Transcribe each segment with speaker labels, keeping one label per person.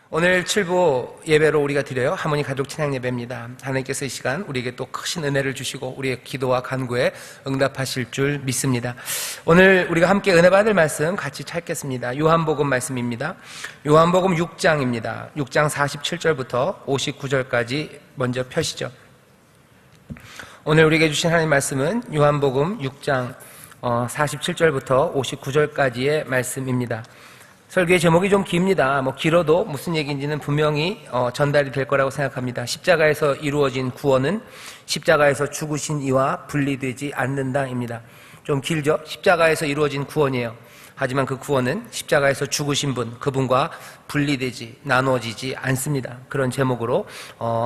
Speaker 1: 오늘 칠부 예배로 우리가 드려요. 하모니 가족 찬양 예배입니다. 하나님께서 이 시간 우리에게 또 크신 은혜를 주시고 우리의 기도와 간구에 응답하실 줄 믿습니다. 오늘 우리가 함께 은혜 받을 말씀 같이 찾겠습니다. 요한복음 말씀입니다. 요한복음 6장입니다. 6장 47절부터 59절까지 먼저 펴시죠. 오늘 우리에게 주신 하나님 말씀은 요한복음 6장 47절부터 59절까지의 말씀입니다. 설교의 제목이 좀 깁니다. 길어도 무슨 얘기인지는 분명히 전달이 될 거라고 생각합니다. 십자가에서 이루어진 구원은 십자가에서 죽으신 이와 분리되지 않는다입니다. 좀 길죠? 십자가에서 이루어진 구원이에요. 하지만 그 구원은 십자가에서 죽으신 분, 그분과 분리되지, 나누어지지 않습니다. 그런 제목으로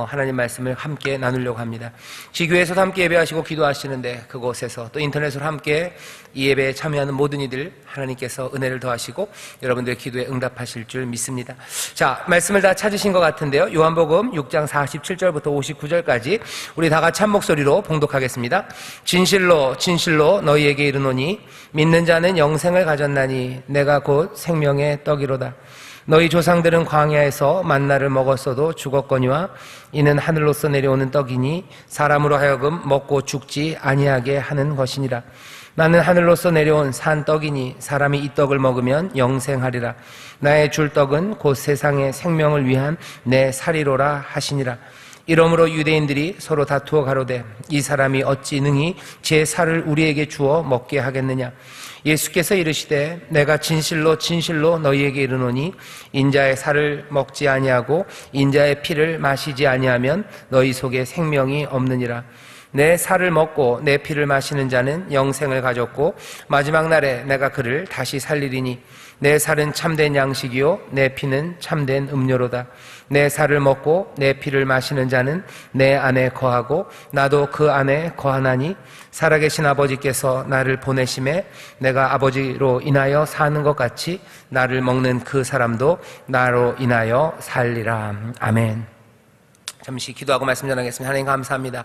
Speaker 1: 하나님 말씀을 함께 나누려고 합니다. 지교회에서도 함께 예배하시고 기도하시는데 그곳에서 또 인터넷으로 함께 이 예배에 참여하는 모든 이들 하나님께서 은혜를 더하시고 여러분들의 기도에 응답하실 줄 믿습니다. 자, 말씀을 다 찾으신 것 같은데요. 요한복음 6장 47절부터 59절까지 우리 다 같이 한 목소리로 봉독하겠습니다. 진실로 진실로 너희에게 이르노니 믿는 자는 영생을 가졌나니 내가 곧 생명의 떡이로다. 너희 조상들은 광야에서 만나를 먹었어도 죽었거니와 이는 하늘로서 내려오는 떡이니 사람으로 하여금 먹고 죽지 아니하게 하는 것이니라. 나는 하늘로서 내려온 산 떡이니 사람이 이 떡을 먹으면 영생하리라. 나의 줄 떡은 곧 세상의 생명을 위한 내 살이로라 하시니라. 이러므로 유대인들이 서로 다투어 가로되 이 사람이 어찌 능히 제 살을 우리에게 주어 먹게 하겠느냐. 예수께서 이르시되 내가 진실로 진실로 너희에게 이르노니 인자의 살을 먹지 아니하고 인자의 피를 마시지 아니하면 너희 속에 생명이 없느니라. 내 살을 먹고 내 피를 마시는 자는 영생을 가졌고 마지막 날에 내가 그를 다시 살리리니 내 살은 참된 양식이요 내 피는 참된 음료로다. 내 살을 먹고 내 피를 마시는 자는 내 안에 거하고 나도 그 안에 거하나니 살아계신 아버지께서 나를 보내심에 내가 아버지로 인하여 사는 것 같이 나를 먹는 그 사람도 나로 인하여 살리라. 아멘. 잠시 기도하고 말씀 전하겠습니다. 하나님 감사합니다.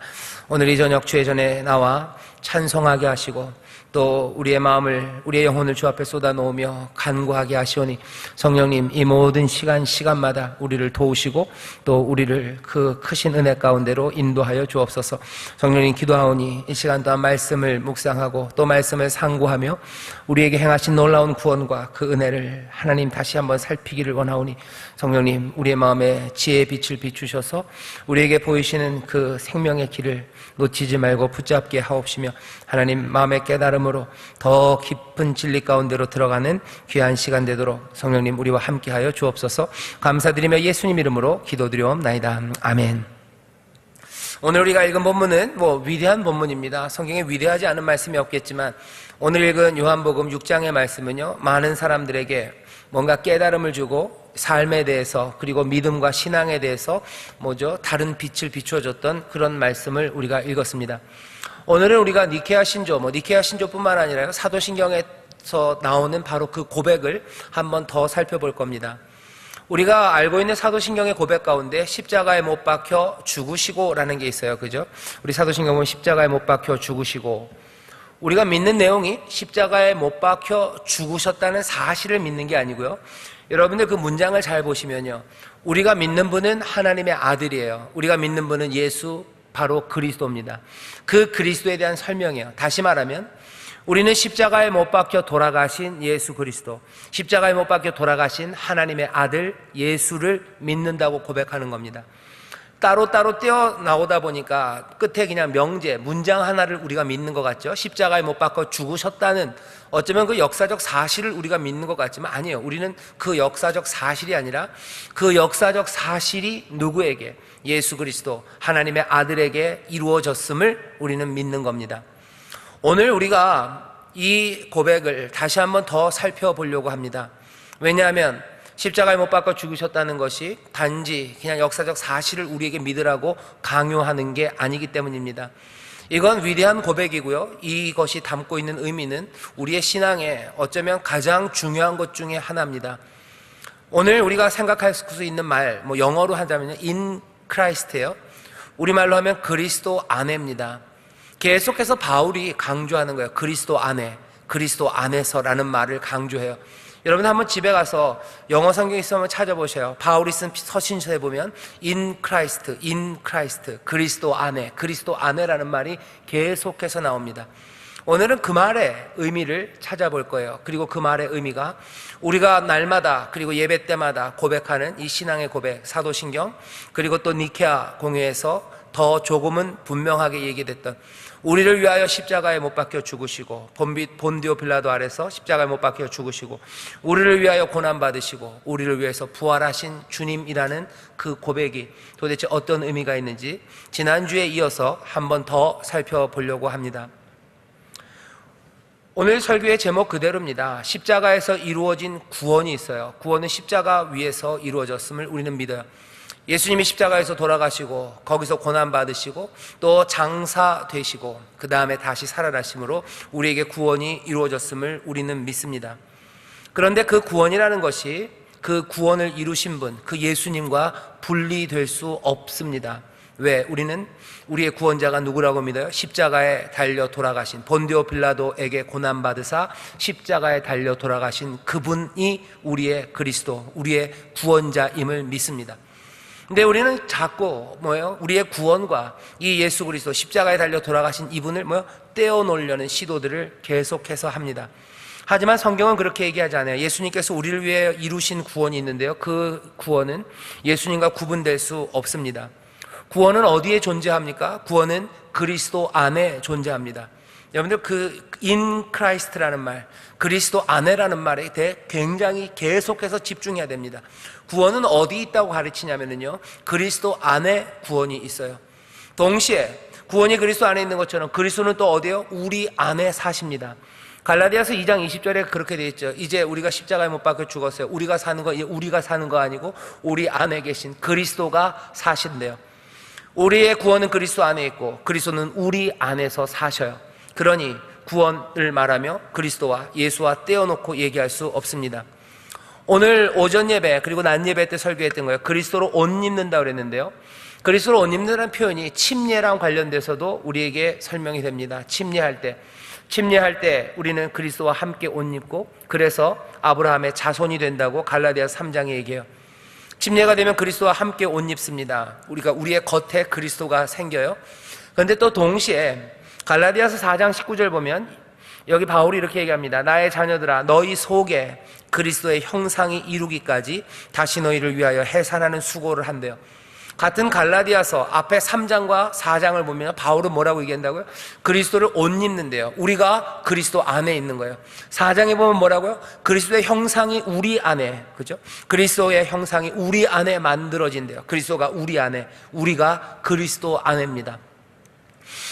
Speaker 1: 오늘 이 저녁 주의 전에 나와 찬송하게 하시고 또 우리의 마음을 우리의 영혼을 주 앞에 쏟아놓으며 간구하게 하시오니 성령님 이 모든 시간마다 우리를 도우시고 또 우리를 그 크신 은혜 가운데로 인도하여 주옵소서. 성령님 기도하오니 이 시간 또한 말씀을 묵상하고 또 말씀을 상고하며 우리에게 행하신 놀라운 구원과 그 은혜를 하나님 다시 한번 살피기를 원하오니 성령님 우리의 마음에 지혜의 빛을 비추셔서 우리에게 보이시는 그 생명의 길을 놓치지 말고 붙잡게 하옵시며 하나님 마음의 깨달음으로 더 깊은 진리 가운데로 들어가는 귀한 시간 되도록 성령님 우리와 함께하여 주옵소서. 감사드리며 예수님 이름으로 기도드리옵나이다. 아멘. 오늘 우리가 읽은 본문은 위대한 본문입니다. 성경에 위대하지 않은 말씀이 없겠지만 오늘 읽은 요한복음 6장의 말씀은요 많은 사람들에게 뭔가 깨달음을 주고 삶에 대해서 그리고 믿음과 신앙에 대해서 다른 빛을 비춰줬던 그런 말씀을 우리가 읽었습니다. 오늘은 우리가 니케아 신조, 니케아 신조뿐만 아니라 사도신경에서 나오는 바로 그 고백을 한번 더 살펴볼 겁니다. 우리가 알고 있는 사도신경의 고백 가운데 십자가에 못 박혀 죽으시고라는 게 있어요. 그죠? 우리 사도신경 보면 십자가에 못 박혀 죽으시고 우리가 믿는 내용이 십자가에 못 박혀 죽으셨다는 사실을 믿는 게 아니고요. 여러분들 그 문장을 잘 보시면요. 우리가 믿는 분은 하나님의 아들이에요. 우리가 믿는 분은 예수 바로 그리스도입니다. 그 그리스도에 대한 설명이에요. 다시 말하면 우리는 십자가에 못 박혀 돌아가신 예수 그리스도, 십자가에 못 박혀 돌아가신 하나님의 아들 예수를 믿는다고 고백하는 겁니다. 따로따로 떼어나오다 보니까 끝에 그냥 명제, 문장 하나를 우리가 믿는 것 같죠? 십자가에 못 박혀 죽으셨다는 어쩌면 그 역사적 사실을 우리가 믿는 것 같지만 아니에요. 우리는 그 역사적 사실이 아니라 그 역사적 사실이 누구에게? 예수 그리스도 하나님의 아들에게 이루어졌음을 우리는 믿는 겁니다. 오늘 우리가 이 고백을 다시 한번 더 살펴보려고 합니다. 왜냐하면 십자가에 못 박혀 죽으셨다는 것이 단지 그냥 역사적 사실을 우리에게 믿으라고 강요하는 게 아니기 때문입니다. 이건 위대한 고백이고요. 이것이 담고 있는 의미는 우리의 신앙에 어쩌면 가장 중요한 것 중에 하나입니다. 오늘 우리가 생각할 수 있는 말, 영어로 하자면 in Christ예요. 우리말로 하면 그리스도 안에입니다. 계속해서 바울이 강조하는 거예요. 그리스도 안에, 그리스도 안에서라는 말을 강조해요. 여러분 한번 집에 가서 영어 성경 있으면 한번 찾아보세요. 바울이 쓴 서신서에 보면 in Christ, 그리스도 안에라는 말이 계속해서 나옵니다. 오늘은 그 말의 의미를 찾아볼 거예요. 그리고 그 말의 의미가 우리가 날마다 그리고 예배 때마다 고백하는 이 신앙의 고백, 사도신경, 그리고 또 니케아 공회에서 더 조금은 분명하게 얘기됐던 우리를 위하여 십자가에 못 박혀 죽으시고 본디오 빌라도 아래서 십자가에 못 박혀 죽으시고 우리를 위하여 고난받으시고 우리를 위해서 부활하신 주님이라는 그 고백이 도대체 어떤 의미가 있는지 지난주에 이어서 한 번 더 살펴보려고 합니다. 오늘 설교의 제목 그대로입니다. 십자가에서 이루어진 구원이 있어요. 구원은 십자가 위에서 이루어졌음을 우리는 믿어요. 예수님이 십자가에서 돌아가시고 거기서 고난받으시고 또 장사되시고 그 다음에 다시 살아나심으로 우리에게 구원이 이루어졌음을 우리는 믿습니다. 그런데 그 구원이라는 것이 그 구원을 이루신 분, 그 예수님과 분리될 수 없습니다. 왜? 우리는 우리의 구원자가 누구라고 믿어요? 십자가에 달려 돌아가신 본디오 빌라도에게 고난받으사 십자가에 달려 돌아가신 그분이 우리의 그리스도, 우리의 구원자임을 믿습니다. 근데 우리는 자꾸 우리의 구원과 이 예수 그리스도 십자가에 달려 돌아가신 이분을 떼어놓으려는 시도들을 계속해서 합니다. 하지만 성경은 그렇게 얘기하지 않아요. 예수님께서 우리를 위해 이루신 구원이 있는데요, 그 구원은 예수님과 구분될 수 없습니다. 구원은 어디에 존재합니까? 구원은 그리스도 안에 존재합니다. 여러분들 그 in Christ라는 말, 그리스도 안에라는 말에 대해 굉장히 계속해서 집중해야 됩니다. 구원은 어디 있다고 가르치냐면요, 그리스도 안에 구원이 있어요. 동시에 구원이 그리스도 안에 있는 것처럼 그리스도는 또 어디에요? 우리 안에 사십니다. 갈라디아서 2장 20절에 그렇게 되어 있죠. 이제 우리가 십자가에 못 박혀 죽었어요. 우리가 사는 거 아니고 우리 안에 계신 그리스도가 사신대요. 우리의 구원은 그리스도 안에 있고 그리스도는 우리 안에서 사셔요. 그러니 구원을 말하며 그리스도와 예수와 떼어놓고 얘기할 수 없습니다. 오늘 오전 예배 그리고 낮 예배 때 설교했던 거예요. 그리스도로 옷 입는다 그랬는데요, 그리스도로 옷 입는다는 표현이 침례랑 관련돼서도 우리에게 설명이 됩니다. 침례할 때 우리는 그리스도와 함께 옷 입고 그래서 아브라함의 자손이 된다고 갈라디아서 3장에 얘기해요. 침례가 되면 그리스도와 함께 옷 입습니다. 우리의 겉에 그리스도가 생겨요. 그런데 또 동시에 갈라디아서 4장 19절 보면 여기 바울이 이렇게 얘기합니다. 나의 자녀들아, 너희 속에 그리스도의 형상이 이루기까지 다시 너희를 위하여 해산하는 수고를 한대요. 같은 갈라디아서 앞에 3장과 4장을 보면 바울은 뭐라고 얘기한다고요? 그리스도를 옷 입는데요, 우리가 그리스도 안에 있는 거예요. 4장에 보면 뭐라고요? 그리스도의 형상이 우리 안에, 그죠? 그리스도의 형상이 우리 안에 만들어진대요. 그리스도가 우리 안에, 우리가 그리스도 안에입니다.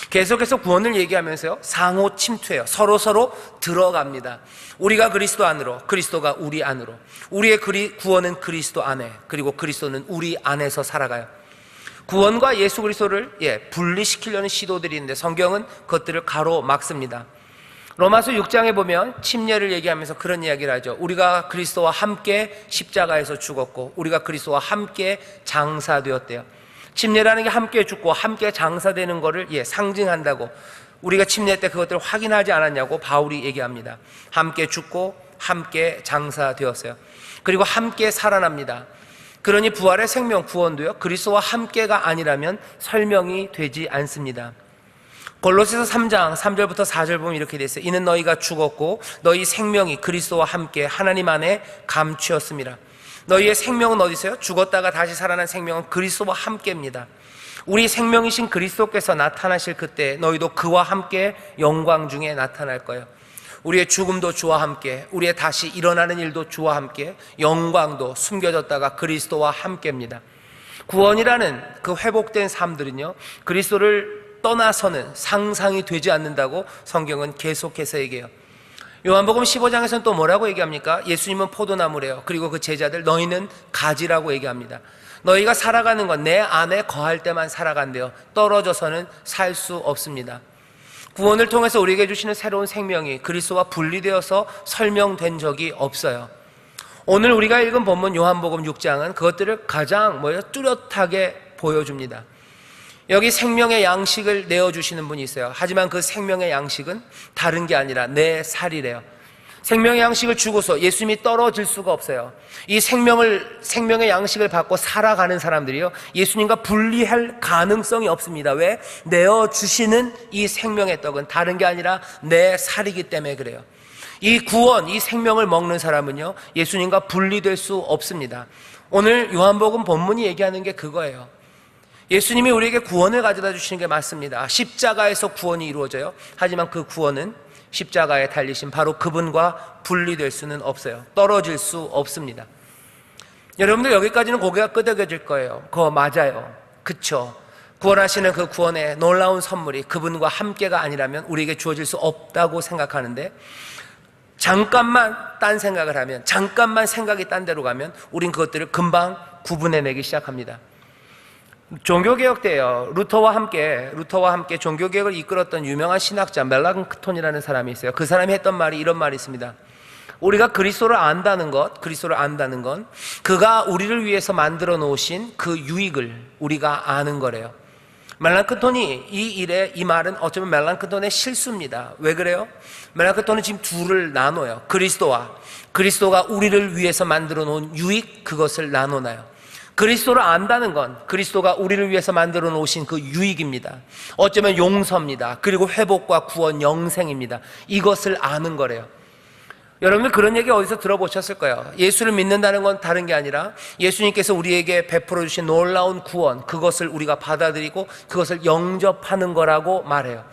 Speaker 1: 계속해서 구원을 얘기하면서요, 상호 침투해요. 서로 들어갑니다. 우리가 그리스도 안으로, 그리스도가 우리 안으로. 우리의 구원은 그리스도 안에, 그리고 그리스도는 우리 안에서 살아가요. 구원과 예수 그리스도를 분리시키려는 시도들이 있는데 성경은 그것들을 가로막습니다. 로마서 6장에 보면 침례를 얘기하면서 그런 이야기를 하죠. 우리가 그리스도와 함께 십자가에서 죽었고 우리가 그리스도와 함께 장사되었대요. 침례라는 게 함께 죽고 함께 장사되는 것을 상징한다고, 우리가 침례 때 그것들을 확인하지 않았냐고 바울이 얘기합니다. 함께 죽고 함께 장사되었어요. 그리고 함께 살아납니다. 그러니 부활의 생명, 구원도요, 그리스도와 함께가 아니라면 설명이 되지 않습니다. 골로새서 3장 3절부터 4절 보면 이렇게 돼 있어요. 이는 너희가 죽었고 너희 생명이 그리스도와 함께 하나님 안에 감추었습니다. 너희의 생명은 어디 있어요? 죽었다가 다시 살아난 생명은 그리스도와 함께입니다. 우리 생명이신 그리스도께서 나타나실 그때 너희도 그와 함께 영광 중에 나타날 거예요. 우리의 죽음도 주와 함께, 우리의 다시 일어나는 일도 주와 함께, 영광도 숨겨졌다가 그리스도와 함께입니다. 구원이라는 그 회복된 삶들은요, 그리스도를 떠나서는 상상이 되지 않는다고 성경은 계속해서 얘기해요. 요한복음 15장에서는 또 뭐라고 얘기합니까? 예수님은 포도나무래요. 그리고 그 제자들 너희는 가지라고 얘기합니다. 너희가 살아가는 건 내 안에 거할 때만 살아간대요. 떨어져서는 살 수 없습니다. 구원을 통해서 우리에게 주시는 새로운 생명이 그리스도와 분리되어서 설명된 적이 없어요. 오늘 우리가 읽은 본문 요한복음 6장은 그것들을 가장 뚜렷하게 보여줍니다. 여기 생명의 양식을 내어주시는 분이 있어요. 하지만 그 생명의 양식은 다른 게 아니라 내 살이래요. 생명의 양식을 주고서 예수님이 떨어질 수가 없어요. 이 생명의 양식을 받고 살아가는 사람들이요, 예수님과 분리할 가능성이 없습니다. 왜? 내어주시는 이 생명의 떡은 다른 게 아니라 내 살이기 때문에 그래요. 이 구원, 이 생명을 먹는 사람은요, 예수님과 분리될 수 없습니다. 오늘 요한복음 본문이 얘기하는 게 그거예요. 예수님이 우리에게 구원을 가져다 주시는 게 맞습니다. 십자가에서 구원이 이루어져요. 하지만 그 구원은 십자가에 달리신 바로 그분과 분리될 수는 없어요. 떨어질 수 없습니다. 여러분들 여기까지는 고개가 끄덕여질 거예요. 그거 맞아요. 그쵸? 구원하시는 그 구원의 놀라운 선물이 그분과 함께가 아니라면 우리에게 주어질 수 없다고 생각하는데, 잠깐만 딴 생각을 하면, 잠깐만 생각이 딴 데로 가면 우린 그것들을 금방 구분해내기 시작합니다. 종교개혁 때요, 루터와 함께 종교개혁을 이끌었던 유명한 신학자 멜랑크톤이라는 사람이 있어요. 그 사람이 했던 말이 이런 말이 있습니다. 우리가 그리스도를 안다는 건 그가 우리를 위해서 만들어 놓으신 그 유익을 우리가 아는 거래요. 멜랑크톤이 이 말은 어쩌면 멜랑크톤의 실수입니다. 왜 그래요? 멜랑크톤은 지금 둘을 나눠요. 그리스도가 우리를 위해서 만들어 놓은 유익, 그것을 나눠놔요. 그리스도를 안다는 건 그리스도가 우리를 위해서 만들어 놓으신 그 유익입니다. 어쩌면 용서입니다. 그리고 회복과 구원, 영생입니다. 이것을 아는 거래요. 여러분들 그런 얘기 어디서 들어보셨을 거예요. 예수를 믿는다는 건 다른 게 아니라 예수님께서 우리에게 베풀어 주신 놀라운 구원, 그것을 우리가 받아들이고 그것을 영접하는 거라고 말해요.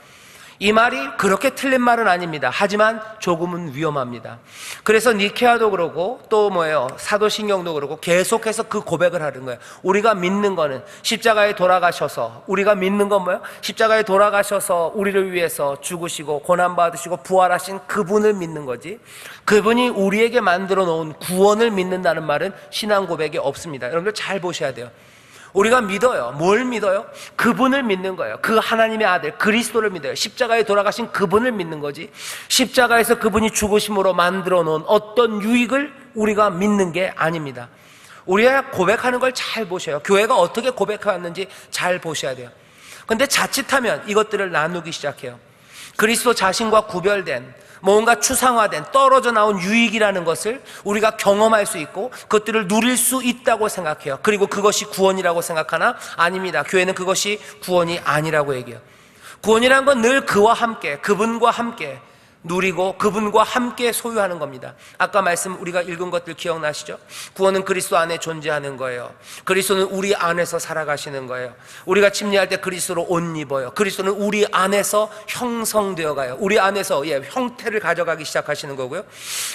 Speaker 1: 이 말이 그렇게 틀린 말은 아닙니다. 하지만 조금은 위험합니다. 그래서 니케아도 그러고 또 사도신경도 그러고 계속해서 그 고백을 하는 거예요. 우리가 믿는 거는 십자가에 돌아가셔서, 우리가 믿는 건 뭐예요? 십자가에 돌아가셔서 우리를 위해서 죽으시고 고난받으시고 부활하신 그분을 믿는 거지, 그분이 우리에게 만들어 놓은 구원을 믿는다는 말은 신앙 고백에 없습니다. 여러분들 잘 보셔야 돼요. 우리가 믿어요. 뭘 믿어요? 그분을 믿는 거예요. 그 하나님의 아들 그리스도를 믿어요. 십자가에 돌아가신 그분을 믿는 거지, 십자가에서 그분이 죽으심으로 만들어 놓은 어떤 유익을 우리가 믿는 게 아닙니다. 우리가 고백하는 걸 잘 보셔요. 교회가 어떻게 고백하는지 잘 보셔야 돼요. 그런데 자칫하면 이것들을 나누기 시작해요. 그리스도 자신과 구별된, 뭔가 추상화된, 떨어져 나온 유익이라는 것을 우리가 경험할 수 있고 그것들을 누릴 수 있다고 생각해요. 그리고 그것이 구원이라고 생각하나? 아닙니다. 교회는 그것이 구원이 아니라고 얘기해요. 구원이란 건 늘 그와 함께, 그분과 함께 누리고 그분과 함께 소유하는 겁니다. 아까 우리가 읽은 것들 기억나시죠? 구원은 그리스도 안에 존재하는 거예요. 그리스도는 우리 안에서 살아가시는 거예요. 우리가 침례할 때 그리스도로 옷 입어요. 그리스도는 우리 안에서 형성되어 가요. 우리 안에서 형태를 가져가기 시작하시는 거고요.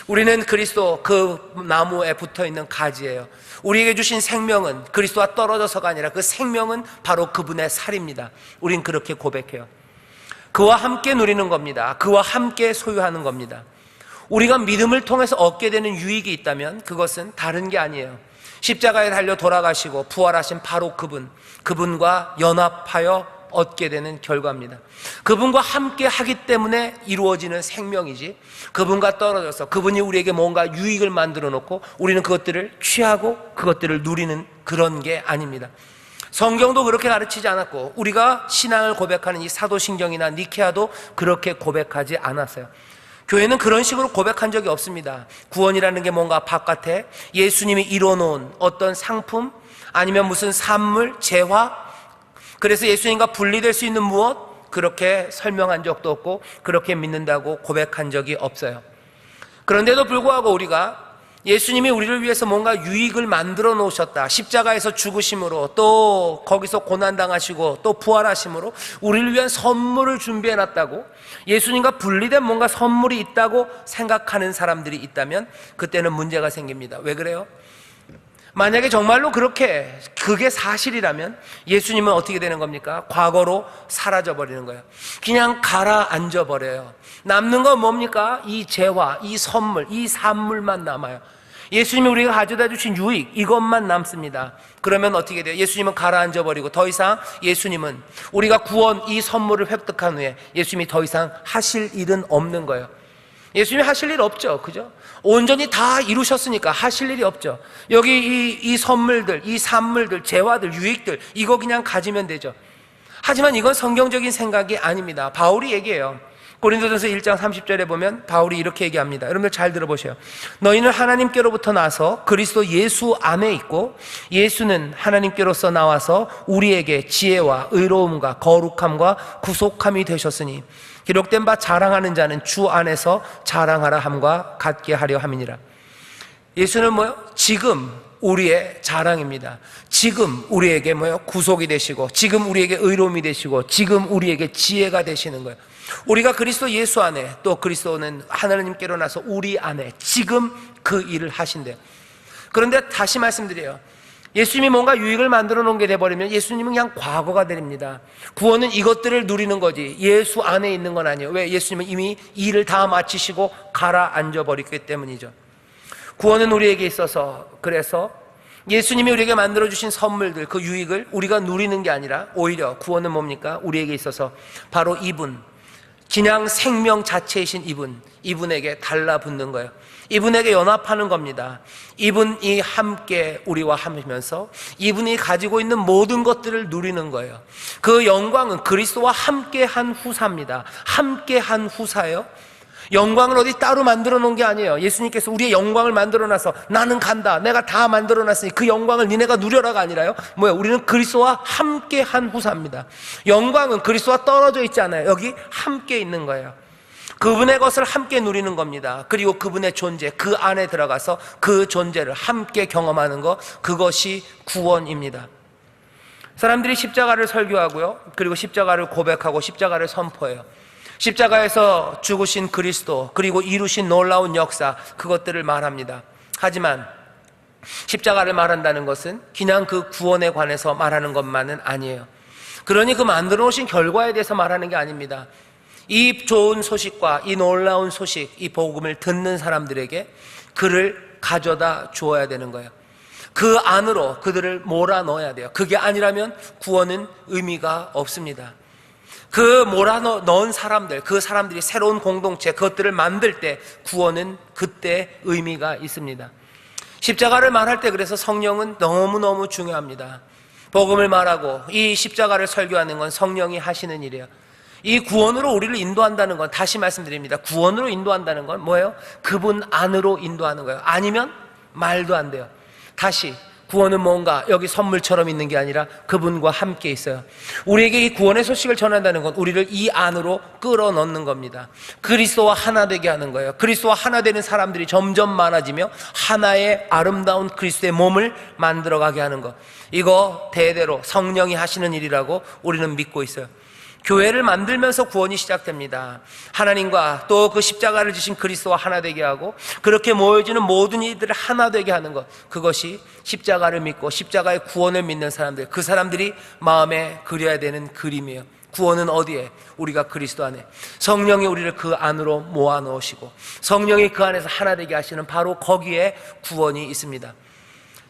Speaker 1: 우리는 그리스도 그 나무에 붙어있는 가지예요. 우리에게 주신 생명은 그리스도와 떨어져서가 아니라 그 생명은 바로 그분의 살입니다. 우린 그렇게 고백해요. 그와 함께 누리는 겁니다. 그와 함께 소유하는 겁니다. 우리가 믿음을 통해서 얻게 되는 유익이 있다면 그것은 다른 게 아니에요. 십자가에 달려 돌아가시고 부활하신 바로 그분과 연합하여 얻게 되는 결과입니다. 그분과 함께 하기 때문에 이루어지는 생명이지, 그분과 떨어져서 그분이 우리에게 뭔가 유익을 만들어 놓고 우리는 그것들을 취하고 그것들을 누리는 그런 게 아닙니다. 성경도 그렇게 가르치지 않았고 우리가 신앙을 고백하는 이 사도신경이나 니케아도 그렇게 고백하지 않았어요. 교회는 그런 식으로 고백한 적이 없습니다. 구원이라는 게 뭔가 바깥에 예수님이 이뤄놓은 어떤 상품, 아니면 무슨 산물, 재화, 그래서 예수님과 분리될 수 있는 무엇, 그렇게 설명한 적도 없고 그렇게 믿는다고 고백한 적이 없어요. 그런데도 불구하고 우리가 예수님이 우리를 위해서 뭔가 유익을 만들어 놓으셨다, 십자가에서 죽으심으로 또 거기서 고난당하시고 또 부활하심으로 우리를 위한 선물을 준비해 놨다고, 예수님과 분리된 뭔가 선물이 있다고 생각하는 사람들이 있다면 그때는 문제가 생깁니다. 왜 그래요? 만약에 정말로 그게 사실이라면 예수님은 어떻게 되는 겁니까? 과거로 사라져 버리는 거예요. 그냥 가라앉아 버려요. 남는 건 뭡니까? 이 재화, 이 선물, 이 산물만 남아요. 예수님이 우리가 가져다 주신 유익, 이것만 남습니다. 그러면 어떻게 돼요? 예수님은 가라앉아 버리고 더 이상 예수님은, 우리가 구원, 이 선물을 획득한 후에 예수님이 더 이상 하실 일은 없는 거예요. 예수님이 하실 일 없죠. 그죠? 온전히 다 이루셨으니까 하실 일이 없죠. 여기 이 선물들, 이 산물들, 재화들, 유익들, 이거 그냥 가지면 되죠. 하지만 이건 성경적인 생각이 아닙니다. 바울이 얘기해요. 고린도전서 1장 30절에 보면 바울이 이렇게 얘기합니다. 여러분들 잘 들어보세요. 너희는 하나님께로부터 나서 그리스도 예수 안에 있고 예수는 하나님께로서 나와서 우리에게 지혜와 의로움과 거룩함과 구속함이 되셨으니 기록된 바 자랑하는 자는 주 안에서 자랑하라 함과 같게 하려 함이니라. 예수는 뭐요? 지금 우리의 자랑입니다. 지금 우리에게 뭐요? 구속이 되시고 지금 우리에게 의로움이 되시고 지금 우리에게 지혜가 되시는 거예요. 우리가 그리스도 예수 안에, 또 그리스도는 하나님께로 나서 우리 안에 지금 그 일을 하신대요. 그런데 다시 말씀드려요. 예수님이 뭔가 유익을 만들어 놓은 게 돼버리면 예수님은 그냥 과거가 됩니다. 구원은 이것들을 누리는 거지 예수 안에 있는 건 아니에요. 왜? 예수님은 이미 일을 다 마치시고 가라앉아 버렸기 때문이죠. 구원은 우리에게 있어서, 그래서 예수님이 우리에게 만들어주신 선물들, 그 유익을 우리가 누리는 게 아니라 오히려 구원은 뭡니까? 우리에게 있어서 바로 이분, 그냥 생명 자체이신 이분에게 달라붙는 거예요. 이분에게 연합하는 겁니다. 이분이 함께 우리와 하면서 이분이 가지고 있는 모든 것들을 누리는 거예요. 그 영광은 그리스도와 함께한 후사입니다. 함께한 후사예요. 영광을 어디 따로 만들어 놓은 게 아니에요. 예수님께서 우리의 영광을 만들어 놔서 나는 간다, 내가 다 만들어 놨으니 그 영광을 니네가 누려라가 아니라요. 뭐예요? 우리는 그리스도와 함께 한 후사입니다. 영광은 그리스도와 떨어져 있지 않아요. 여기 함께 있는 거예요. 그분의 것을 함께 누리는 겁니다. 그리고 그분의 존재, 그 안에 들어가서 그 존재를 함께 경험하는 것, 그것이 구원입니다. 사람들이 십자가를 설교하고요, 그리고 십자가를 고백하고 십자가를 선포해요. 십자가에서 죽으신 그리스도, 그리고 이루신 놀라운 역사, 그것들을 말합니다. 하지만 십자가를 말한다는 것은 그냥 그 구원에 관해서 말하는 것만은 아니에요. 그러니 그 만들어 놓으신 결과에 대해서 말하는 게 아닙니다. 이 좋은 소식과 이 놀라운 소식, 이 복음을 듣는 사람들에게 그를 가져다 주어야 되는 거예요. 그 안으로 그들을 몰아넣어야 돼요. 그게 아니라면 구원은 의미가 없습니다. 그 몰아넣은 사람들, 그 사람들이 새로운 공동체, 그것들을 만들 때 구원은 그때 의미가 있습니다. 십자가를 말할 때 그래서 성령은 너무너무 중요합니다. 복음을 말하고 이 십자가를 설교하는 건 성령이 하시는 일이에요. 이 구원으로 우리를 인도한다는 건, 다시 말씀드립니다. 구원으로 인도한다는 건 뭐예요? 그분 안으로 인도하는 거예요. 아니면 말도 안 돼요. 다시, 구원은 뭔가 여기 선물처럼 있는 게 아니라 그분과 함께 있어요. 우리에게 이 구원의 소식을 전한다는 건 우리를 이 안으로 끌어넣는 겁니다. 그리스도와 하나 되게 하는 거예요. 그리스도와 하나 되는 사람들이 점점 많아지며 하나의 아름다운 그리스도의 몸을 만들어가게 하는 것, 이거 대대로 성령이 하시는 일이라고 우리는 믿고 있어요. 교회를 만들면서 구원이 시작됩니다. 하나님과 또 그 십자가를 지신 그리스도와 하나 되게 하고 그렇게 모여지는 모든 이들을 하나 되게 하는 것, 그것이 십자가를 믿고 십자가의 구원을 믿는 사람들, 그 사람들이 마음에 그려야 되는 그림이에요. 구원은 어디에? 우리가 그리스도 안에, 성령이 우리를 그 안으로 모아 넣으시고 성령이 그 안에서 하나 되게 하시는 바로 거기에 구원이 있습니다.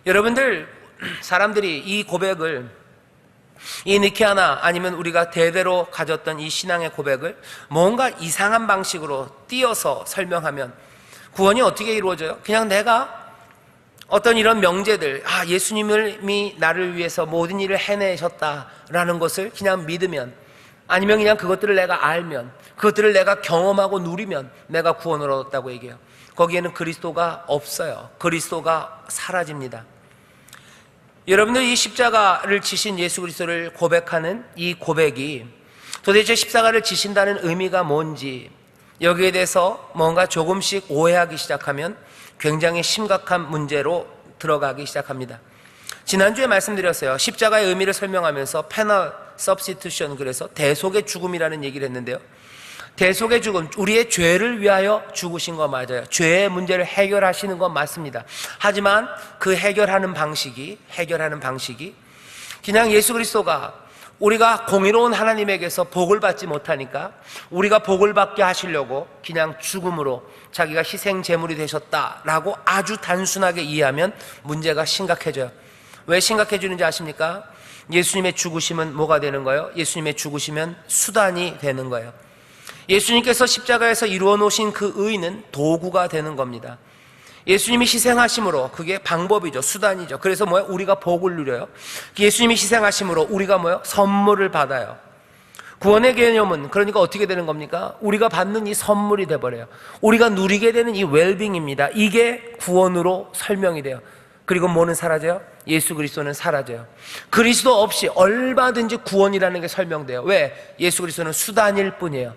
Speaker 1: 여러분들, 사람들이 이 고백을, 이 니케아나 아니면 우리가 대대로 가졌던 이 신앙의 고백을 뭔가 이상한 방식으로 띄어서 설명하면 구원이 어떻게 이루어져요? 그냥 내가 어떤 이런 명제들, 예수님이 나를 위해서 모든 일을 해내셨다라는 것을 그냥 믿으면, 아니면 그냥 그것들을 내가 알면, 그것들을 내가 경험하고 누리면 내가 구원을 얻었다고 얘기해요. 거기에는 그리스도가 없어요. 그리스도가 사라집니다. 여러분들, 이 십자가를 지신 예수 그리스도를 고백하는 이 고백이 도대체 십자가를 지신다는 의미가 뭔지, 여기에 대해서 뭔가 조금씩 오해하기 시작하면 굉장히 심각한 문제로 들어가기 시작합니다. 지난주에 말씀드렸어요. 십자가의 의미를 설명하면서 페널 서브스티튜션, 그래서 대속의 죽음이라는 얘기를 했는데요, 대속의 죽음, 우리의 죄를 위하여 죽으신 거 맞아요. 죄의 문제를 해결하시는 건 맞습니다. 하지만 그 해결하는 방식이 그냥 예수 그리스도가 우리가 공의로운 하나님에게서 복을 받지 못하니까 우리가 복을 받게 하시려고 그냥 죽음으로 자기가 희생 제물이 되셨다라고 아주 단순하게 이해하면 문제가 심각해져요. 왜 심각해지는지 아십니까? 예수님의 죽으심은 뭐가 되는 거예요? 예수님의 죽으심은 수단이 되는 거예요. 예수님께서 십자가에서 이루어 놓으신 그 의는 도구가 되는 겁니다. 예수님이 희생하심으로, 그게 방법이죠. 수단이죠. 그래서 우리가 복을 누려요. 예수님이 희생하심으로 우리가 선물을 받아요. 구원의 개념은 그러니까 어떻게 되는 겁니까? 우리가 받는 이 선물이 돼버려요. 우리가 누리게 되는 이 웰빙입니다. 이게 구원으로 설명이 돼요. 그리고 뭐는 사라져요? 예수 그리스도는 사라져요. 그리스도 없이 얼마든지 구원이라는 게 설명돼요. 왜? 예수 그리스도는 수단일 뿐이에요.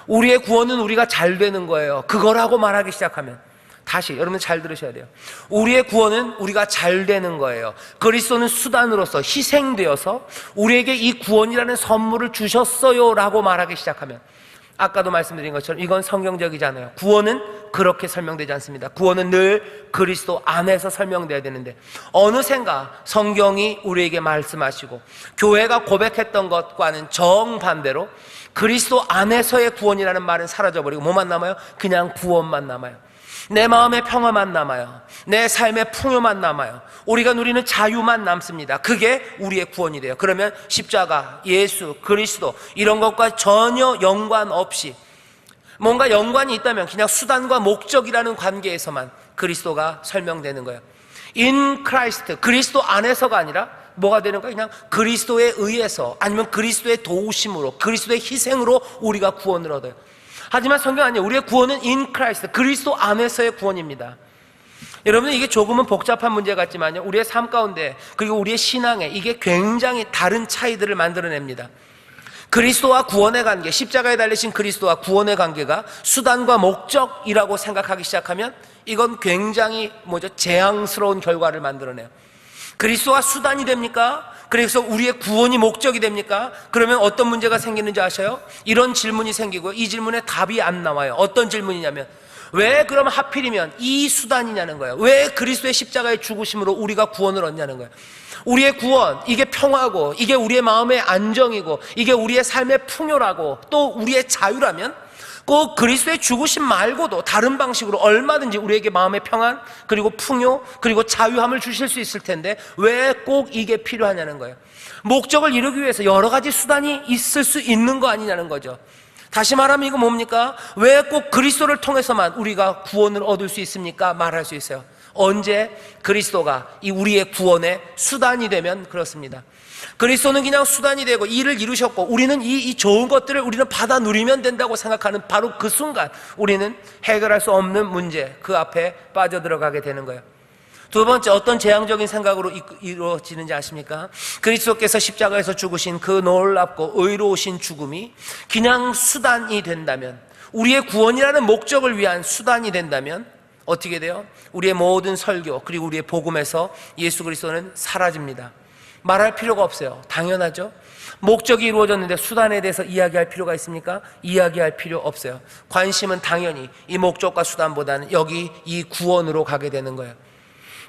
Speaker 1: 우리의 구원은 우리가 잘 되는 거예요. 그거라고 말하기 시작하면, 다시 여러분 잘 들으셔야 돼요. 우리의 구원은 우리가 잘 되는 거예요. 그리스도는 수단으로서 희생되어서 우리에게 이 구원이라는 선물을 주셨어요 라고 말하기 시작하면, 아까도 말씀드린 것처럼 이건 성경적이잖아요. 구원은 그렇게 설명되지 않습니다. 구원은 늘 그리스도 안에서 설명돼야 되는데, 어느샌가 성경이 우리에게 말씀하시고 교회가 고백했던 것과는 정반대로 그리스도 안에서의 구원이라는 말은 사라져버리고 뭐만 남아요? 그냥 구원만 남아요. 내 마음의 평화만 남아요. 내 삶의 풍요만 남아요. 우리가 누리는 자유만 남습니다. 그게 우리의 구원이 돼요. 그러면 십자가, 예수, 그리스도 이런 것과 전혀 연관 없이, 뭔가 연관이 있다면 그냥 수단과 목적이라는 관계에서만 그리스도가 설명되는 거예요. In Christ, 그리스도 안에서가 아니라 뭐가 되는 거예요? 그냥 그리스도에 의해서, 아니면 그리스도의 도우심으로, 그리스도의 희생으로 우리가 구원을 얻어요. 하지만 성경 아니에요. 우리의 구원은 in Christ, 그리스도 안에서의 구원입니다. 여러분, 이게 조금은 복잡한 문제 같지만요, 우리의 삶 가운데 그리고 우리의 신앙에 이게 굉장히 다른 차이들을 만들어냅니다. 그리스도와 구원의 관계, 십자가에 달리신 그리스도와 구원의 관계가 수단과 목적이라고 생각하기 시작하면 이건 굉장히 재앙스러운 결과를 만들어내요. 그리스도가 수단이 됩니까? 그래서 우리의 구원이 목적이 됩니까? 그러면 어떤 문제가 생기는지 아셔요? 이런 질문이 생기고, 이 질문에 답이 안 나와요. 어떤 질문이냐면, 왜 그럼 하필이면 이 수단이냐는 거예요. 왜 그리스도의 십자가의 죽으심으로 우리가 구원을 얻냐는 거예요. 우리의 구원, 이게 평화고, 이게 우리의 마음의 안정이고, 이게 우리의 삶의 풍요라고, 또 우리의 자유라면 꼭 그리스도의 죽으심 말고도 다른 방식으로 얼마든지 우리에게 마음의 평안, 그리고 풍요, 그리고 자유함을 주실 수 있을 텐데 왜 꼭 이게 필요하냐는 거예요. 목적을 이루기 위해서 여러 가지 수단이 있을 수 있는 거 아니냐는 거죠. 다시 말하면 이거 뭡니까? 왜 꼭 그리스도를 통해서만 우리가 구원을 얻을 수 있습니까? 말할 수 있어요. 언제? 그리스도가 이 우리의 구원의 수단이 되면 그렇습니다. 그리스도는 그냥 수단이 되고 일을 이루셨고, 우리는 이 좋은 것들을 우리는 받아 누리면 된다고 생각하는 바로 그 순간 우리는 해결할 수 없는 문제, 그 앞에 빠져들어가게 되는 거예요. 두 번째, 어떤 재앙적인 생각으로 이루어지는지 아십니까? 그리스도께서 십자가에서 죽으신 그 놀랍고 의로우신 죽음이 그냥 수단이 된다면, 우리의 구원이라는 목적을 위한 수단이 된다면 어떻게 돼요? 우리의 모든 설교, 그리고 우리의 복음에서 예수 그리스도는 사라집니다. 말할 필요가 없어요. 당연하죠. 목적이 이루어졌는데 수단에 대해서 이야기할 필요가 있습니까? 이야기할 필요 없어요. 관심은 당연히 이 목적과 수단보다는 여기 이 구원으로 가게 되는 거예요.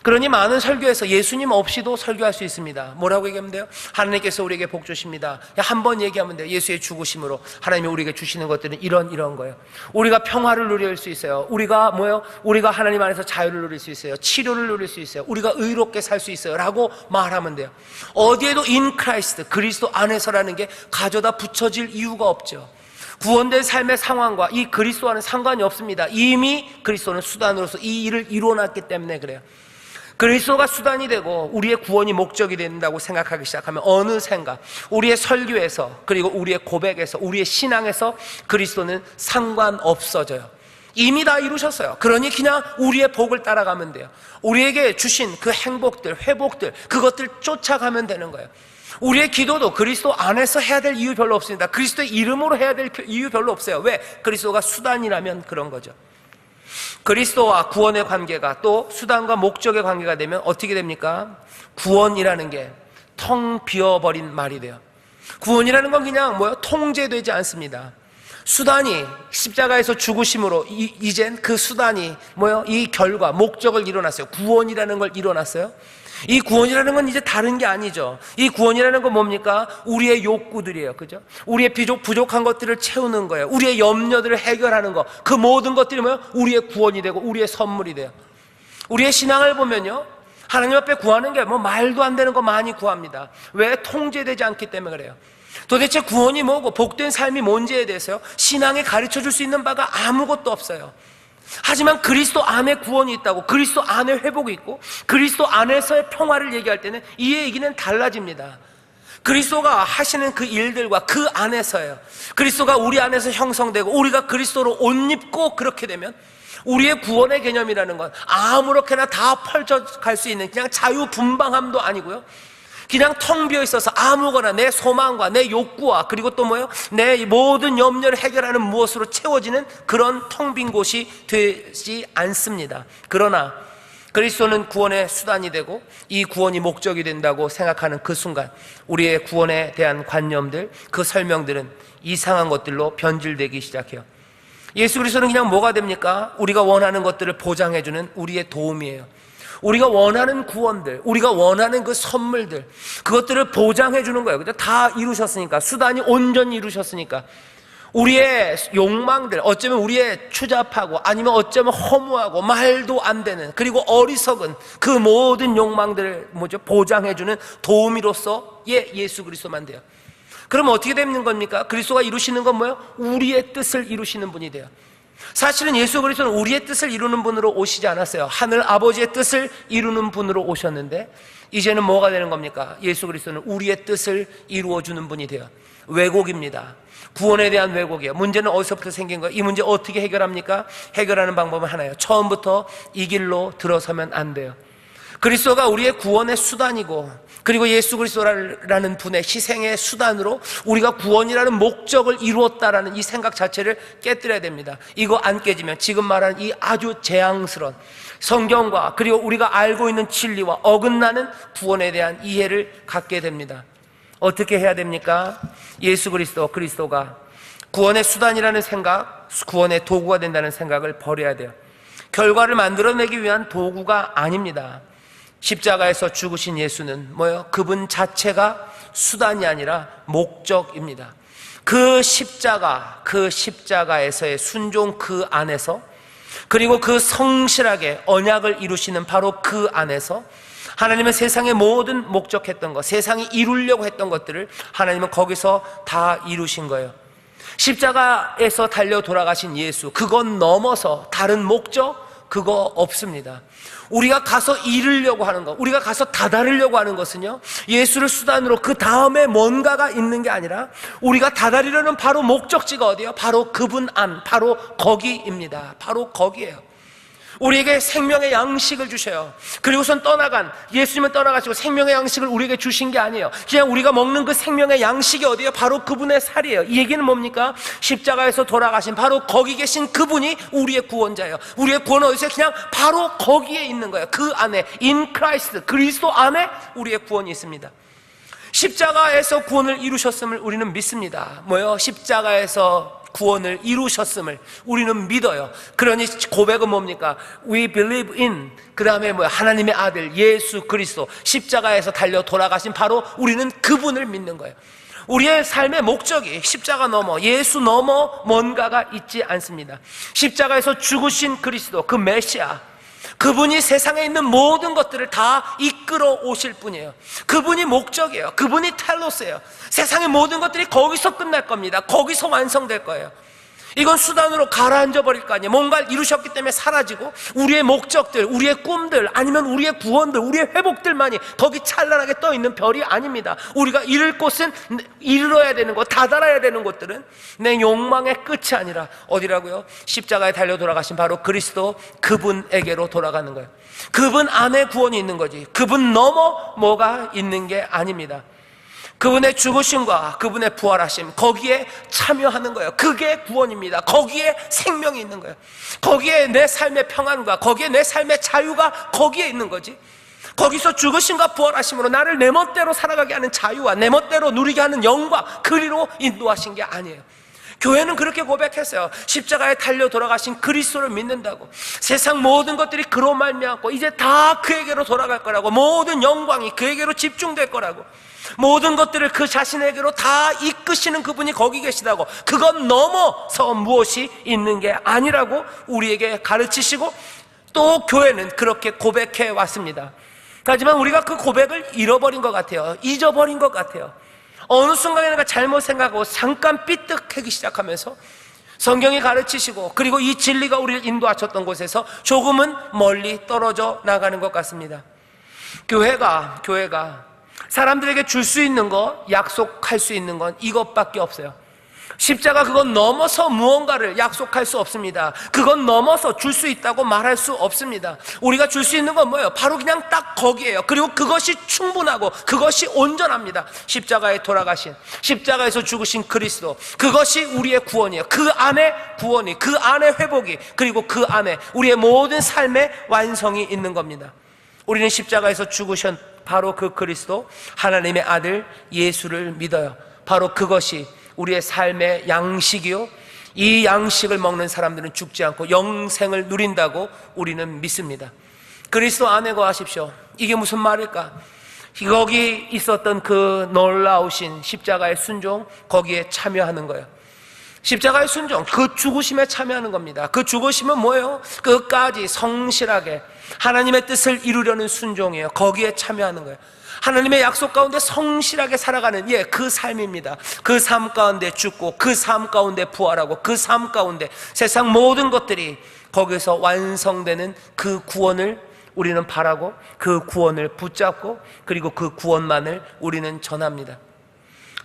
Speaker 1: 그러니 많은 설교에서 예수님 없이도 설교할 수 있습니다. 뭐라고 얘기하면 돼요? 하나님께서 우리에게 복 주십니다. 한 번 얘기하면 돼요. 예수의 죽으심으로 하나님이 우리에게 주시는 것들은 이런 거예요. 우리가 평화를 누릴 수 있어요. 우리가 우리가 하나님 안에서 자유를 누릴 수 있어요. 치료를 누릴 수 있어요. 우리가 의롭게 살 수 있어요 라고 말하면 돼요. 어디에도 in Christ, 그리스도 안에서라는 게 가져다 붙여질 이유가 없죠. 구원된 삶의 상황과 이 그리스도와는 상관이 없습니다. 이미 그리스도는 수단으로서 이 일을 이루어놨기 때문에 그래요. 그리스도가 수단이 되고 우리의 구원이 목적이 된다고 생각하기 시작하면 어느샌가 우리의 설교에서, 그리고 우리의 고백에서, 우리의 신앙에서 그리스도는 상관없어져요. 이미 다 이루셨어요. 그러니 그냥 우리의 복을 따라가면 돼요. 우리에게 주신 그 행복들, 회복들, 그것들 쫓아가면 되는 거예요. 우리의 기도도 그리스도 안에서 해야 될 이유 별로 없습니다. 그리스도의 이름으로 해야 될 이유 별로 없어요. 왜? 그리스도가 수단이라면 그런 거죠. 그리스도와 구원의 관계가 또 수단과 목적의 관계가 되면 어떻게 됩니까? 구원이라는 게 텅 비어버린 말이 돼요. 구원이라는 건 그냥 통제되지 않습니다. 수단이 십자가에서 죽으심으로 이젠 그 수단이 이 결과, 목적을 이뤄놨어요. 구원이라는 걸 이뤄놨어요. 이 구원이라는 건 이제 다른 게 아니죠. 이 구원이라는 건 뭡니까? 우리의 욕구들이에요. 그죠? 우리의 부족한 것들을 채우는 거예요. 우리의 염려들을 해결하는 거. 그 모든 것들이 우리의 구원이 되고 우리의 선물이 돼요. 우리의 신앙을 보면요, 하나님 앞에 구하는 게 말도 안 되는 거 많이 구합니다. 왜? 통제되지 않기 때문에 그래요. 도대체 구원이 뭐고 복된 삶이 뭔지에 대해서요, 신앙에 가르쳐 줄 수 있는 바가 아무것도 없어요. 하지만 그리스도 안에 구원이 있다고, 그리스도 안에 회복이 있고 그리스도 안에서의 평화를 얘기할 때는 이 얘기는 달라집니다. 그리스도가 하시는 그 일들과 그 안에서예요. 그리스도가 우리 안에서 형성되고 우리가 그리스도로 옷 입고 그렇게 되면 우리의 구원의 개념이라는 건 아무렇게나 다 펼쳐갈 수 있는 그냥 자유분방함도 아니고요, 그냥 텅 비어 있어서 아무거나 내 소망과 내 욕구와 그리고 또 뭐예요? 내 모든 염려를 해결하는 무엇으로 채워지는 그런 텅 빈 곳이 되지 않습니다. 그러나 그리스도는 구원의 수단이 되고 이 구원이 목적이 된다고 생각하는 그 순간 우리의 구원에 대한 관념들, 그 설명들은 이상한 것들로 변질되기 시작해요. 예수 그리스도는 그냥 뭐가 됩니까? 우리가 원하는 것들을 보장해주는 우리의 도움이에요. 우리가 원하는 구원들, 우리가 원하는 그 선물들, 그것들을 보장해주는 거예요. 다 이루셨으니까, 수단이 온전히 이루셨으니까 우리의 욕망들, 어쩌면 우리의 추잡하고 아니면 어쩌면 허무하고 말도 안 되는 그리고 어리석은 그 모든 욕망들을 보장해주는 도우미로서의 예수 그리스도만 돼요. 그럼 어떻게 되는 겁니까? 그리스도가 이루시는 건 뭐예요? 우리의 뜻을 이루시는 분이 돼요. 사실은 예수 그리스도는 우리의 뜻을 이루는 분으로 오시지 않았어요. 하늘 아버지의 뜻을 이루는 분으로 오셨는데 이제는 뭐가 되는 겁니까? 예수 그리스도는 우리의 뜻을 이루어주는 분이 돼요. 왜곡입니다. 구원에 대한 왜곡이에요. 문제는 어디서부터 생긴 거예요? 이 문제 어떻게 해결합니까? 해결하는 방법은 하나예요. 처음부터 이 길로 들어서면 안 돼요. 그리스도가 우리의 구원의 수단이고 그리고 예수 그리스도라는 분의 희생의 수단으로 우리가 구원이라는 목적을 이루었다라는 이 생각 자체를 깨뜨려야 됩니다. 이거 안 깨지면 지금 말한 이 아주 재앙스러운 성경과 그리고 우리가 알고 있는 진리와 어긋나는 구원에 대한 이해를 갖게 됩니다. 어떻게 해야 됩니까? 예수 그리스도가 구원의 수단이라는 생각, 구원의 도구가 된다는 생각을 버려야 돼요. 결과를 만들어내기 위한 도구가 아닙니다. 십자가에서 죽으신 예수는 뭐예요? 그분 자체가 수단이 아니라 목적입니다. 그 십자가에서의 순종 그 안에서 그리고 그 성실하게 언약을 이루시는 바로 그 안에서 하나님은 세상의 모든 목적했던 것, 세상이 이루려고 했던 것들을 하나님은 거기서 다 이루신 거예요. 십자가에서 달려 돌아가신 예수, 그건 넘어서 다른 목적 그거 없습니다. 우리가 가서 이루려고 하는 것, 우리가 가서 다다르려고 하는 것은요, 예수를 수단으로 그 다음에 뭔가가 있는 게 아니라 우리가 다다르려는 바로 목적지가 어디예요? 바로 그분 안, 바로 거기입니다. 바로 거기예요. 우리에게 생명의 양식을 주셔요. 그리고선 예수님은 떠나가시고 생명의 양식을 우리에게 주신 게 아니에요. 그냥 우리가 먹는 그 생명의 양식이 어디예요? 바로 그분의 살이에요. 이 얘기는 뭡니까? 십자가에서 돌아가신 바로 거기 계신 그분이 우리의 구원자예요. 우리의 구원은 어디서 그냥 바로 거기에 있는 거예요. 그 안에 in Christ, 그리스도 안에 우리의 구원이 있습니다. 십자가에서 구원을 이루셨음을 우리는 믿습니다. 뭐요? 십자가에서 구원을 이루셨음을 우리는 믿어요. 그러니 고백은 뭡니까? We believe in, 그 다음에 뭐야? 하나님의 아들 예수 그리스도, 십자가에서 달려 돌아가신 바로 우리는 그분을 믿는 거예요. 우리의 삶의 목적이 십자가 넘어, 예수 넘어 뭔가가 있지 않습니다. 십자가에서 죽으신 그리스도, 그 메시아, 그분이 세상에 있는 모든 것들을 다 이끌어 오실 분이에요. 그분이 목적이에요. 그분이 텔로스예요. 세상의 모든 것들이 거기서 끝날 겁니다. 거기서 완성될 거예요. 이건 수단으로 가라앉아 버릴 거 아니에요. 뭔가를 이루셨기 때문에 사라지고 우리의 목적들, 우리의 꿈들, 아니면 우리의 구원들, 우리의 회복들만이 거기 찬란하게 떠 있는 별이 아닙니다. 우리가 이룰 곳은, 이루어야 되는 것, 다다라야 되는 것들은 내 욕망의 끝이 아니라 어디라고요? 십자가에 달려 돌아가신 바로 그리스도, 그분에게로 돌아가는 거예요. 그분 안에 구원이 있는 거지, 그분 넘어 뭐가 있는 게 아닙니다. 그분의 죽으심과 그분의 부활하심, 거기에 참여하는 거예요. 그게 구원입니다. 거기에 생명이 있는 거예요. 거기에 내 삶의 평안과 거기에 내 삶의 자유가 거기에 있는 거지. 거기서 죽으심과 부활하심으로 나를 내 멋대로 살아가게 하는 자유와 내 멋대로 누리게 하는 영광, 그리로 인도하신 게 아니에요. 교회는 그렇게 고백했어요. 십자가에 달려 돌아가신 그리스도를 믿는다고. 세상 모든 것들이 그로 말미암고 이제 다 그에게로 돌아갈 거라고. 모든 영광이 그에게로 집중될 거라고. 모든 것들을 그 자신에게로 다 이끄시는 그분이 거기 계시다고. 그건 넘어서 무엇이 있는 게 아니라고 우리에게 가르치시고, 또 교회는 그렇게 고백해 왔습니다. 하지만 우리가 그 고백을 잃어버린 것 같아요. 잊어버린 것 같아요. 어느 순간에 내가 잘못 생각하고 잠깐 삐뜩하기 시작하면서 성경이 가르치시고 그리고 이 진리가 우리를 인도하셨던 곳에서 조금은 멀리 떨어져 나가는 것 같습니다. 교회가 사람들에게 줄 수 있는 것, 약속할 수 있는 건 이것밖에 없어요. 십자가 그건 넘어서 무언가를 약속할 수 없습니다. 그건 넘어서 줄 수 있다고 말할 수 없습니다. 우리가 줄 수 있는 건 뭐예요? 바로 그냥 딱 거기에요. 그리고 그것이 충분하고 그것이 온전합니다. 십자가에 돌아가신, 십자가에서 죽으신 그리스도, 그것이 우리의 구원이에요. 그 안에 구원이, 그 안에 회복이, 그리고 그 안에 우리의 모든 삶의 완성이 있는 겁니다. 우리는 십자가에서 죽으신 바로 그 그리스도, 하나님의 아들 예수를 믿어요. 바로 그것이 우리의 삶의 양식이요, 이 양식을 먹는 사람들은 죽지 않고 영생을 누린다고 우리는 믿습니다. 그리스도 안에 거하십시오. 이게 무슨 말일까? 거기 있었던 그 놀라우신 십자가의 순종, 거기에 참여하는 거예요. 십자가의 순종, 그 죽으심에 참여하는 겁니다. 그 죽으심은 뭐예요? 끝까지 성실하게 하나님의 뜻을 이루려는 순종이에요. 거기에 참여하는 거예요. 하나님의 약속 가운데 성실하게 살아가는 그 삶입니다. 그 삶 가운데 죽고, 그 삶 가운데 부활하고, 그 삶 가운데 세상 모든 것들이 거기서 완성되는 그 구원을 우리는 바라고, 그 구원을 붙잡고, 그리고 그 구원만을 우리는 전합니다.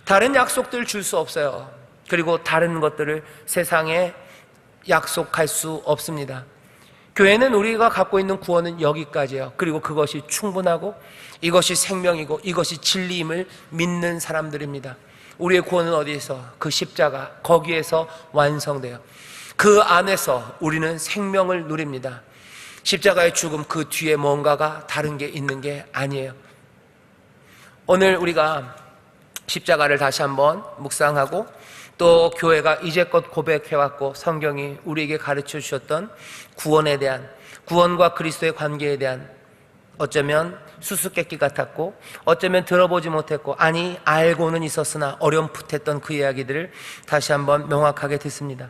Speaker 1: 다른 약속들 줄 수 없어요. 그리고 다른 것들을 세상에 약속할 수 없습니다. 교회는 우리가 갖고 있는 구원은 여기까지예요. 그리고 그것이 충분하고 이것이 생명이고 이것이 진리임을 믿는 사람들입니다. 우리의 구원은 어디에서? 그 십자가, 거기에서 완성돼요. 그 안에서 우리는 생명을 누립니다. 십자가의 죽음, 그 뒤에 뭔가가 다른 게 있는 게 아니에요. 오늘 우리가 십자가를 다시 한번 묵상하고, 또 교회가 이제껏 고백해왔고 성경이 우리에게 가르쳐 주셨던 구원에 대한, 구원과 그리스도의 관계에 대한, 어쩌면 수수께끼 같았고 어쩌면 들어보지 못했고, 아니 알고는 있었으나 어렴풋했던 그 이야기들을 다시 한번 명확하게 듣습니다.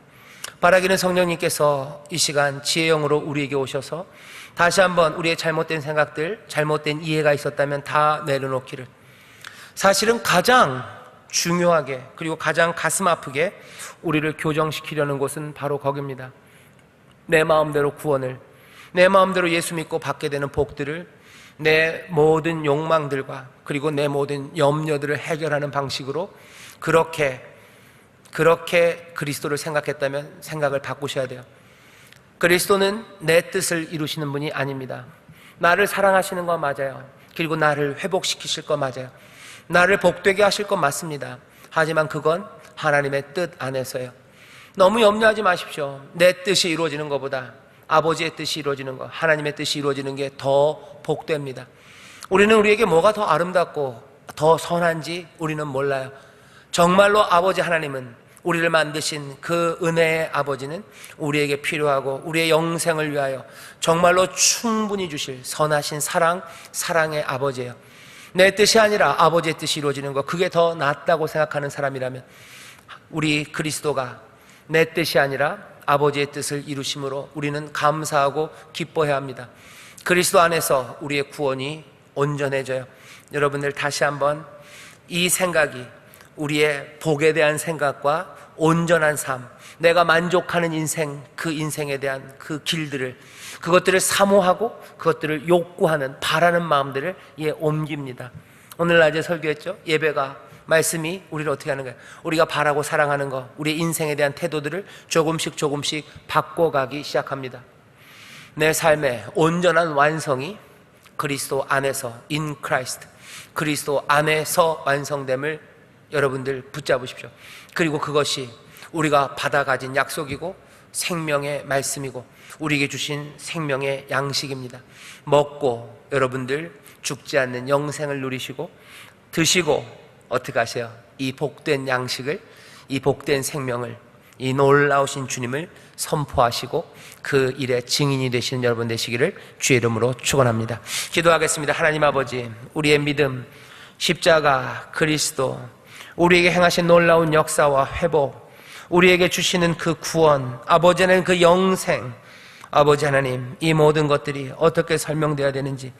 Speaker 1: 바라기는 성령님께서 이 시간 지혜영으로 우리에게 오셔서 다시 한번 우리의 잘못된 생각들, 잘못된 이해가 있었다면 다 내려놓기를, 사실은 가장 중요하게, 그리고 가장 가슴 아프게 우리를 교정시키려는 곳은 바로 거기입니다. 내 마음대로 구원을, 내 마음대로 예수 믿고 받게 되는 복들을 내 모든 욕망들과 그리고 내 모든 염려들을 해결하는 방식으로 그렇게 그리스도를 생각했다면 생각을 바꾸셔야 돼요. 그리스도는 내 뜻을 이루시는 분이 아닙니다. 나를 사랑하시는 거 맞아요. 그리고 나를 회복시키실 거 맞아요. 나를 복되게 하실 건 맞습니다. 하지만 그건 하나님의 뜻 안에서요. 너무 염려하지 마십시오. 내 뜻이 이루어지는 것보다 아버지의 뜻이 이루어지는 것, 하나님의 뜻이 이루어지는 게 더 복됩니다. 우리는 우리에게 뭐가 더 아름답고 더 선한지 우리는 몰라요. 정말로 아버지 하나님은, 우리를 만드신 그 은혜의 아버지는 우리에게 필요하고 우리의 영생을 위하여 정말로 충분히 주실 선하신 사랑의 아버지예요. 내 뜻이 아니라 아버지의 뜻이 이루어지는 것, 그게 더 낫다고 생각하는 사람이라면 우리 그리스도가 내 뜻이 아니라 아버지의 뜻을 이루심으로 우리는 감사하고 기뻐해야 합니다. 그리스도 안에서 우리의 구원이 온전해져요. 여러분들 다시 한번 이 생각이 우리의 복에 대한 생각과 온전한 삶, 내가 만족하는 인생, 그 인생에 대한 그 길들을, 그것들을 사모하고 그것들을 욕구하는, 바라는 마음들을 옮깁니다. 오늘 낮에 설교했죠? 예배가, 말씀이 우리를 어떻게 하는 거예요? 우리가 바라고 사랑하는 거, 우리의 인생에 대한 태도들을 조금씩 바꿔가기 시작합니다. 내 삶의 온전한 완성이 그리스도 안에서, in Christ, 그리스도 안에서 완성됨을 여러분들 붙잡으십시오. 그리고 그것이 우리가 받아 가진 약속이고 생명의 말씀이고 우리에게 주신 생명의 양식입니다. 먹고 여러분들 죽지 않는 영생을 누리시고, 드시고 어떻게 하세요? 이 복된 양식을, 이 복된 생명을, 이 놀라우신 주님을 선포하시고 그 일의 증인이 되시는 여러분 되시기를 주의 이름으로 축원합니다. 기도하겠습니다. 하나님 아버지, 우리의 믿음, 십자가, 그리스도, 우리에게 행하신 놀라운 역사와 회복, 우리에게 주시는 그 구원, 아버지 하나님 그 영생, 아버지 하나님, 이 모든 것들이 어떻게 설명되어야 되는지,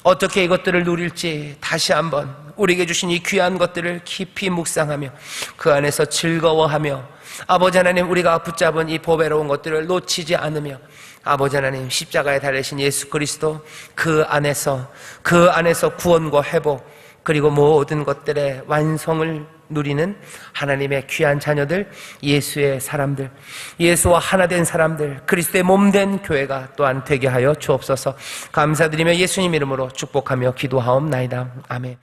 Speaker 1: 어떻게 이것들을 누릴지 다시 한번 우리에게 주신 이 귀한 것들을 깊이 묵상하며 그 안에서 즐거워하며, 아버지 하나님, 우리가 붙잡은 이 보배로운 것들을 놓치지 않으며, 아버지 하나님, 십자가에 달리신 예수 그리스도 그 안에서 구원과 회복, 그리고 모든 것들의 완성을 누리는 하나님의 귀한 자녀들, 예수의 사람들, 예수와 하나 된 사람들, 그리스도의 몸된 교회가 또한 되게 하여 주옵소서. 감사드리며 예수님 이름으로 축복하며 기도하옵나이다. 아멘.